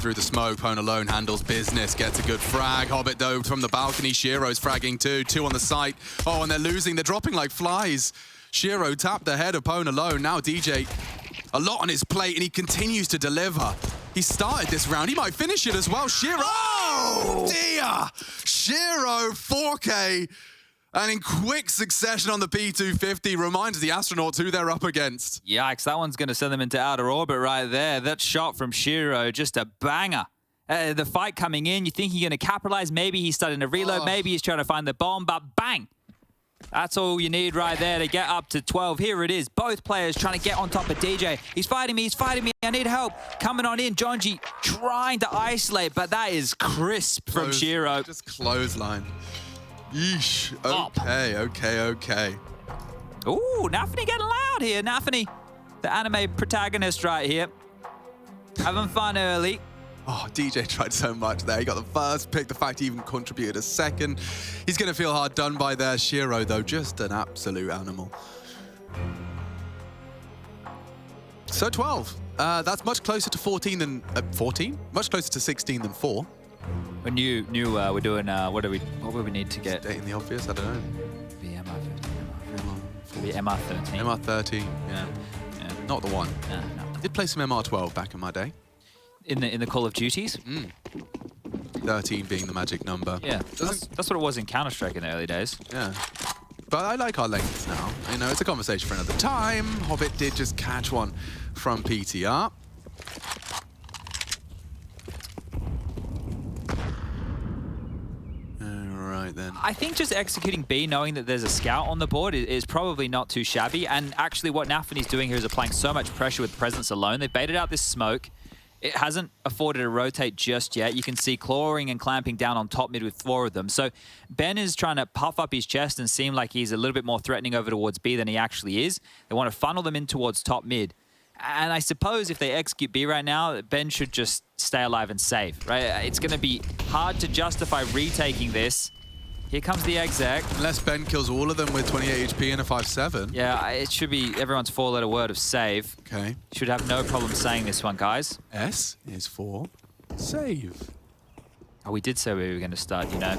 Speaker 2: Through the smoke, Pone alone handles business, gets a good frag. Hobbit though from the balcony. Shiro's fragging too. Two on the site. Oh, and they're losing. They're dropping like flies. Shiro tapped the head of Pone alone. Now DJ, a lot on his plate, and he continues to deliver. He started this round. He might finish it as well. Shiro! Oh, dear! Shiro, 4K, and in quick succession on the P250, reminds the astronauts who they're up against.
Speaker 1: Yikes, that one's going to send them into outer orbit right there. That shot from Shiro, just a banger. The fight coming in, you think he's going to capitalize. Maybe he's starting to reload. Maybe he's trying to find the bomb, but bang! That's all you need right there to get up to 12. Here it is. Both players trying to get on top of DJ. He's fighting me. He's fighting me. I need help. Coming on in. Jonji trying to isolate, but that is crisp from Shiro.
Speaker 2: Just clothesline. Yeesh. Okay.
Speaker 1: Ooh, Nafany getting loud here. Nafany, the anime protagonist right here. Having fun early.
Speaker 2: Oh, DJ tried so much there. He got the first pick. The fact he even contributed a second. He's going to feel hard done by there. Shiro, though, just an absolute animal. So 12. That's much closer to 14 than... 14? Much closer to 16 than 4.
Speaker 1: When you knew we're doing... what would we need to get?
Speaker 2: Stating the obvious, I don't know.
Speaker 1: Be MR15. Be MR13.
Speaker 2: MR13, yeah. Not the one.
Speaker 1: No.
Speaker 2: I did play some MR12 back in my day.
Speaker 1: In the Call of Duties?
Speaker 2: 13 being the magic number.
Speaker 1: Yeah, that's what it was in Counter-Strike in the early days.
Speaker 2: Yeah. But I like our lengths now. You know, it's a conversation for another time. Hobbit did just catch one from PTR. Alright then.
Speaker 1: I think just executing B, knowing that there's a scout on the board is probably not too shabby. And actually what Nafany's doing here is applying so much pressure with presence alone. They've baited out this smoke. It hasn't afforded a rotate just yet. You can see clawing and clamping down on top mid with 4 of them. So Ben is trying to puff up his chest and seem like he's a little bit more threatening over towards B than he actually is. They want to funnel them in towards top mid. And I suppose if they execute B right now, Ben should just stay alive and save, right? It's going to be hard to justify retaking this. Here comes the exec.
Speaker 2: Unless Ben kills all of them with 28 HP and a 5-7.
Speaker 1: Yeah, it should be everyone's 4-letter word of save.
Speaker 2: Okay.
Speaker 1: Should have no problem saying this one, guys.
Speaker 2: S is for save.
Speaker 1: Oh, we did say we were going to start, you know,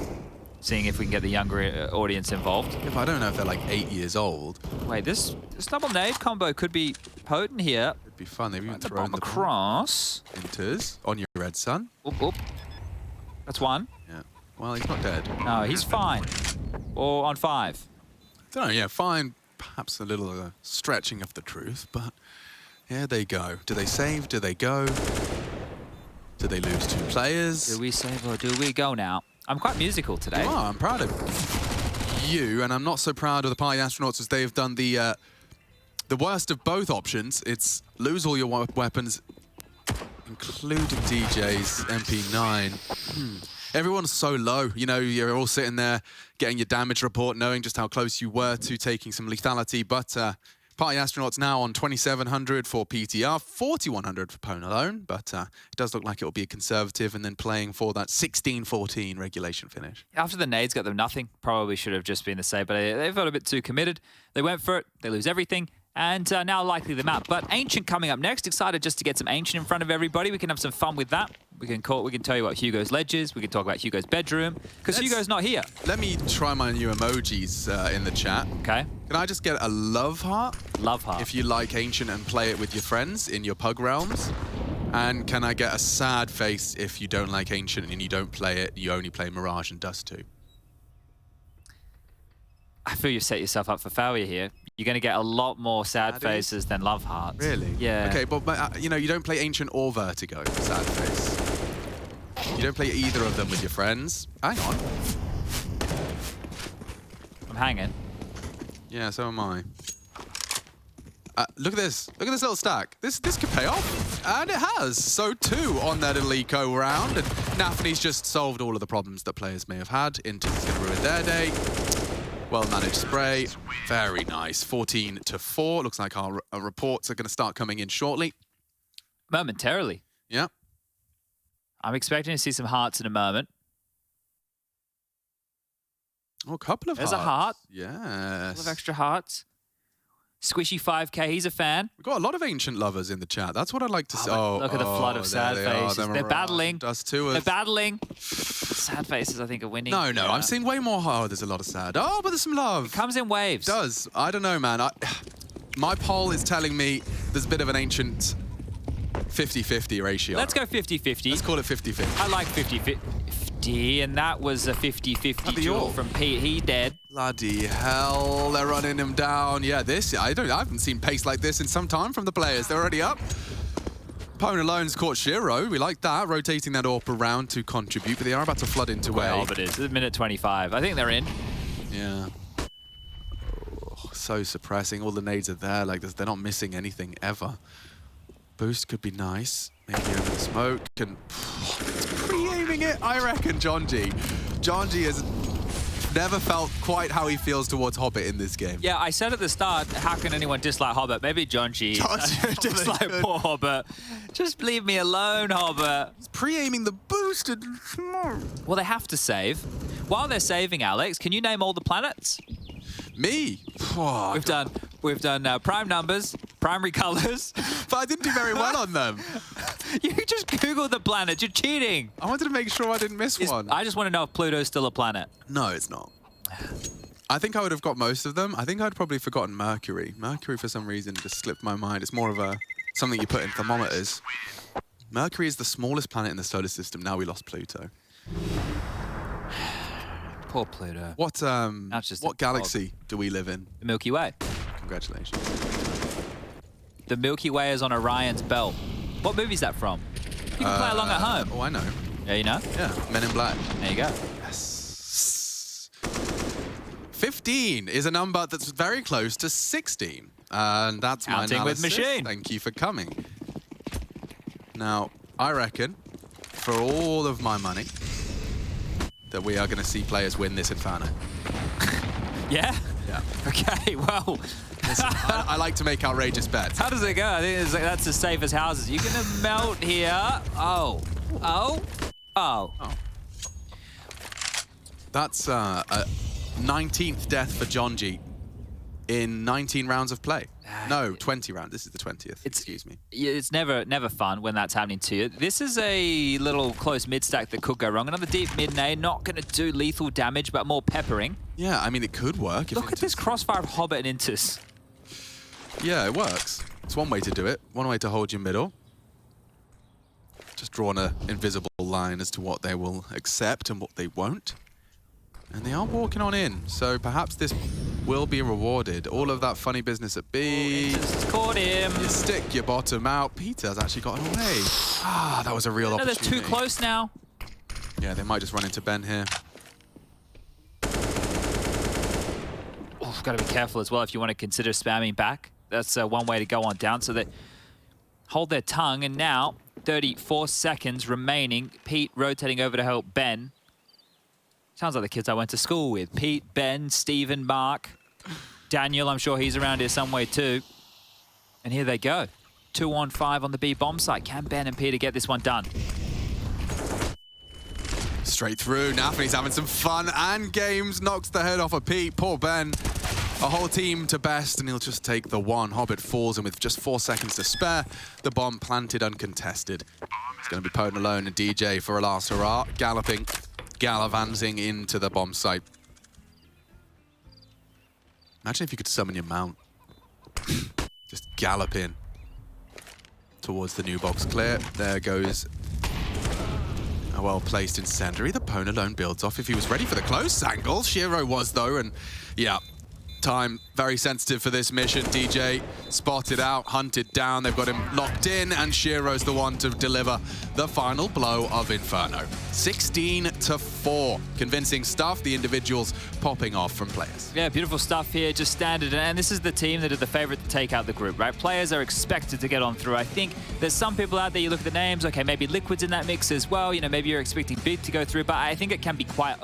Speaker 1: seeing if we can get the younger audience involved.
Speaker 2: Yeah, but I don't know if they're like 8 years old.
Speaker 1: Wait, this double nade combo could be potent here.
Speaker 2: It'd be fun. They've even
Speaker 1: The
Speaker 2: thrown
Speaker 1: bomb
Speaker 2: the
Speaker 1: across.
Speaker 2: Enters on your red sun.
Speaker 1: Oop. That's one.
Speaker 2: Yeah. Well, he's not dead.
Speaker 1: No, he's fine. Or on 5.
Speaker 2: I don't know, yeah, fine. Perhaps a little stretching of the truth, but here they go. Do they save? Do they go? Do they lose 2 players?
Speaker 1: Do we save or do we go now? I'm quite musical today.
Speaker 2: Oh, I'm proud of you, and I'm not so proud of the Party Astronauts as they've done the worst of both options. It's lose all your weapons, including DJ's MP9. Everyone's so low. You know, you're all sitting there getting your damage report, knowing just how close you were to taking some lethality. But Party Astronauts now on 2,700 for PTR, 4,100 for Pone alone. But it does look like it will be a conservative and then playing for that 16-14 regulation finish.
Speaker 1: After the nades got them nothing, probably should have just been the save, but they felt a bit too committed. They went for it, they lose everything, And now likely the map. But Ancient coming up next. Excited just to get some Ancient in front of everybody. We can have some fun with that. We can tell you what Hugo's ledge is. We can talk about Hugo's bedroom. Because Hugo's not here.
Speaker 2: Let me try my new emojis in the chat.
Speaker 1: Okay.
Speaker 2: Can I just get a love heart?
Speaker 1: Love heart.
Speaker 2: If you like Ancient and play it with your friends in your pug realms. And can I get a sad face if you don't like Ancient and you don't play it, you only play Mirage and Dust 2?
Speaker 1: I feel you've set yourself up for failure here. You're going to get a lot more sad faces than love hearts.
Speaker 2: Really?
Speaker 1: Yeah.
Speaker 2: Okay, but you know, you don't play Ancient or Vertigo, sad face. You don't play either of them with your friends. Hang on.
Speaker 1: I'm hanging.
Speaker 2: Yeah, so am I. Look at this. Look at this little stack. This could pay off. And it has. So too on that little eco round. And Nafni's just solved all of the problems that players may have had. Intel's going to ruin their day. Well-managed spray. Very nice. 14-4. Looks like our reports are going to start coming in shortly.
Speaker 1: Momentarily.
Speaker 2: Yeah.
Speaker 1: I'm expecting to see some hearts in a moment.
Speaker 2: Oh, a couple of
Speaker 1: There's
Speaker 2: hearts.
Speaker 1: a heart.
Speaker 2: Yes.
Speaker 1: A couple of extra hearts. Squishy 5K, he's a fan.
Speaker 2: We've got a lot of Ancient lovers in the chat. That's what I'd like to see.
Speaker 1: Look at the flood of sad faces. They're battling.
Speaker 2: Dust 2.
Speaker 1: They're battling. Sad faces, I think, are winning.
Speaker 2: No,
Speaker 1: Yeah.
Speaker 2: I'm seeing way more. Oh, there's a lot of sad. Oh, but there's some love.
Speaker 1: It comes in waves.
Speaker 2: It does. I don't know, man. My poll is telling me there's a bit of an Ancient 50-50 ratio.
Speaker 1: Let's go 50-50.
Speaker 2: Let's call it 50-50.
Speaker 1: I like 50-50, and that was a 50-50 duel from Pete. He dead.
Speaker 2: Bloody hell, they're running him down. Yeah, I haven't seen pace like this in some time from the players. They're already up. Pwn alone's caught Shiro. We like that, rotating that AWP around to contribute, but they are about to flood into A.
Speaker 1: Oh, but it's a minute 25. I think they're in.
Speaker 2: Yeah. Oh, so suppressing. All the nades are there. Like, they're not missing anything ever. Boost could be nice. Maybe over the smoke. And it's pre-aiming it, I reckon, John G. John G has never felt quite how he feels towards Hobbit in this game.
Speaker 1: Yeah, I said at the start, how can anyone dislike Hobbit? Maybe John G. Dislike poor Hobbit. Just leave me alone, Hobbit.
Speaker 2: He's pre-aiming the boost.
Speaker 1: Well, they have to save. While they're saving, Alex, can you name all the planets?
Speaker 2: Me? Oh,
Speaker 1: We've done prime numbers, primary colors.
Speaker 2: but I didn't do very well on them.
Speaker 1: You just Googled the planet. You're cheating.
Speaker 2: I wanted to make sure I didn't miss one.
Speaker 1: I just want to know if Pluto's still a planet.
Speaker 2: No, it's not. I think I would have got most of them. I think I'd probably forgotten Mercury. Mercury, for some reason, just slipped my mind. It's more of something you put in thermometers. Mercury is the smallest planet in the solar system. Now we lost Pluto.
Speaker 1: Poor Pluto.
Speaker 2: What galaxy do we live in?
Speaker 1: The Milky Way.
Speaker 2: Congratulations.
Speaker 1: The Milky Way is on Orion's belt. What movie is that from? You can play along at home.
Speaker 2: Oh, I know.
Speaker 1: Yeah, you know?
Speaker 2: Yeah, Men in Black.
Speaker 1: There you go.
Speaker 2: Yes. 15 is a number that's very close to 16. And that's my
Speaker 1: Counting with
Speaker 2: analysis.
Speaker 1: machine.
Speaker 2: Thank you for coming. Now, I reckon, for all of my money, that we are going to see players win this Inferno.
Speaker 1: Yeah?
Speaker 2: Yeah.
Speaker 1: Okay, well.
Speaker 2: Listen, I like to make outrageous bets.
Speaker 1: How does it go? I think that's as safe as houses. You're going to melt here. Oh. Oh. Oh.
Speaker 2: Oh. That's a 19th death for John G in 19 rounds of play. No, 20 rounds. This is the 20th. Excuse me.
Speaker 1: It's never fun when that's happening to you. This is a little close mid stack that could go wrong. Another deep mid nade, not going to do lethal damage, but more peppering.
Speaker 2: Yeah, I mean, it could work.
Speaker 1: Look at this crossfire of Hobbit and Intus.
Speaker 2: Yeah, it works. It's one way to do it. One way to hold your middle. Just drawn an invisible line as to what they will accept and what they won't. And they are walking on in, so perhaps this will be rewarded. All of that funny business at B.
Speaker 1: Just caught him.
Speaker 2: You stick your bottom out. Peter's actually gotten away. Ah, that was a real opportunity.
Speaker 1: They're too close now.
Speaker 2: Yeah, they might just run into Ben here.
Speaker 1: Oh, got to be careful as well if you want to consider spamming back. That's one way to go on down. So they hold their tongue, and now 34 seconds remaining. Pete rotating over to help Ben. Sounds like the kids I went to school with. Pete, Ben, Stephen, Mark, Daniel, I'm sure he's around here some way too. And here they go. 2-on-5 on the B bomb site. Can Ben and Peter get this one done?
Speaker 2: Straight through. Nafni's having some fun and games. Knocks the head off of Pete. Poor Ben. a whole team to best, and he'll just take the one. Hobbit falls, and with just 4 seconds to spare, the bomb planted uncontested. It's going to be Potent alone and DJ for a last hurrah, gallivanting into the bomb site. Imagine if you could summon your mount. Just gallop in towards the new box clear. There goes a well-placed incendiary. The Pwn alone builds off if he was ready for the close angle. Shiro was, though, and yeah, time very sensitive for this mission. DJ spotted out, hunted down. They've got him locked in, and Shiro's the one to deliver the final blow of Inferno. 16-4. Convincing stuff, the individuals popping off from players.
Speaker 1: Yeah, beautiful stuff here, just standard. And this is the team that are the favorite to take out the group, right? Players are expected to get on through. I think there's some people out there, you look at the names, okay, maybe Liquid's in that mix as well. You know, maybe you're expecting Big to go through, but I think it can be quite